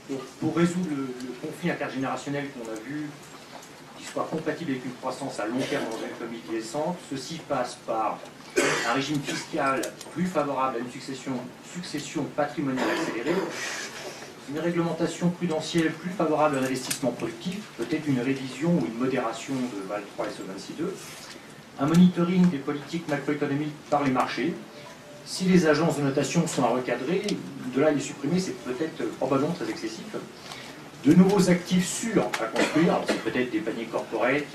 Donc, pour résoudre le conflit intergénérationnel qu'on a vu, qui soit compatible avec une croissance à long terme dans une économie naissante, ceci passe par un régime fiscal plus favorable à une succession patrimoniale accélérée, une réglementation prudentielle plus favorable à l'investissement productif, peut-être une révision ou une modération de Val 3 et Solvency 2, un monitoring des politiques macroéconomiques par les marchés. Si les agences de notation sont à recadrer, de là les supprimer, c'est peut-être probablement très excessif. De nouveaux actifs sûrs à construire, c'est peut-être des paniers corporate,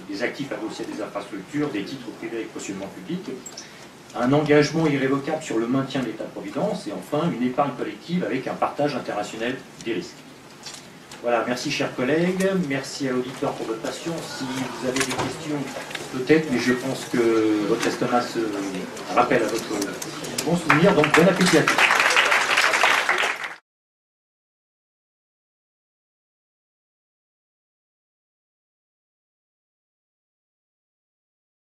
des actifs adossés à des infrastructures, des titres privés avec cautionnement public, un engagement irrévocable sur le maintien de l'État-providence, et enfin une épargne collective avec un partage international des risques. Voilà, merci chers collègues, merci à l'auditeur pour votre patience. Si vous avez des questions, peut-être, mais je pense que votre estomac se rappelle à votre bon souvenir, donc bon appétit à tous.